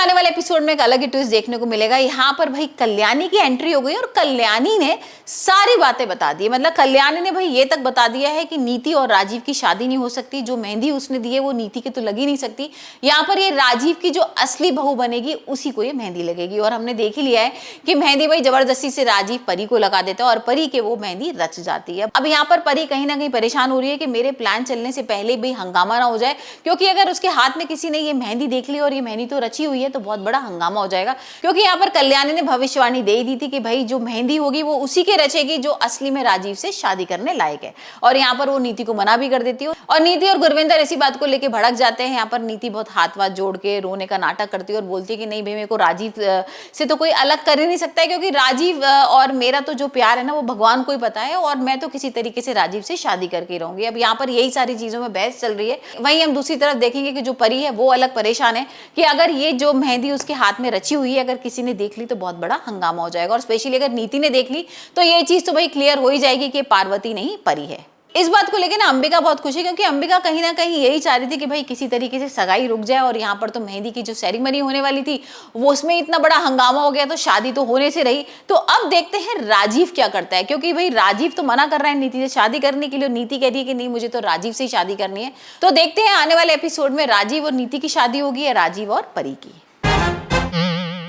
आने वाले एपिसोड में एक अलग ही ट्विस्ट देखने को मिलेगा। यहाँ पर भाई कल्याणी की एंट्री हो गई और कल्याणी ने सारी बातें बता दी। मतलब कल्याणी ने भाई ये तक बता दिया है कि नीति और राजीव की शादी नहीं हो सकती। जो मेहंदी उसने दी है वो नीति के तो लग ही नहीं सकती। यहाँ पर ये राजीव की जो असली बहू बनेगी उसी को ये मेहंदी लगेगी। और हमने देख ही लिया है कि मेहंदी भाई जबरदस्ती से राजीव परी को लगा देता है और परी के वो मेहंदी रच जाती है। अब यहाँ पर परी कहीं ना कहीं परेशान हो रही है कि मेरे प्लान चलने से पहले भाई हंगामा ना हो जाए, क्योंकि अगर उसके हाथ में किसी ने ये मेहंदी देख ली और ये मेहंदी तो रची हुई है तो बहुत बड़ा हंगामा हो जाएगा। क्योंकि यहाँ पर कल्याणी ने भविष्यवाणी दे दी थी कि भाई जो मेहंदी होगी वो उसी के रचेगी जो असली में राजीव से शादी करने लायक है। और यहाँ पर वो नीति को मना भी कर देती है और नीति और गुरविंदर इसी बात को लेकर भड़क जाते हैं। यहाँ पर नीति बहुत हाथ वाथ जोड़ के रोने का नाटक करती है और बोलती है कि नहीं भाई मेरे को राजीव से तो कोई अलग कर ही नहीं सकता है, क्योंकि राजीव और मेरा तो जो प्यार है ना वो भगवान को ही पता है और मैं तो किसी तरीके से राजीव से शादी करके रहूंगी। अब यहाँ पर यही सारी चीजों में बहस चल रही है। वहीं हम दूसरी तरफ देखेंगे कि जो परी है वो अलग परेशान है कि अगर ये जो मेहंदी उसके हाथ में रची हुई है अगर किसी ने देख ली तो बहुत बड़ा हंगामा हो जाएगा। और स्पेशली अगर नीति ने देख ली तो ये चीज तो भाई क्लियर हो ही जाएगी कि पार्वती नहीं परी है। इस बात को लेकर ना अंबिका बहुत खुश है, क्योंकि अंबिका कहीं ना कहीं यही चाह रही थी कि भाई किसी तरीके से सगाई रुक जाए। और यहाँ पर तो मेहंदी की जो सेरेमनी होने वाली थी वो उसमें इतना बड़ा हंगामा हो गया तो शादी तो होने से रही। तो अब देखते हैं राजीव क्या करता है, क्योंकि भाई राजीव तो मना कर रहा है नीति से शादी करने के लिए। नीति कह रही है कि नहीं मुझे तो राजीव से ही शादी करनी है। तो देखते हैं आने वाले एपिसोड में राजीव और नीति की शादी होगी या राजीव और परी की।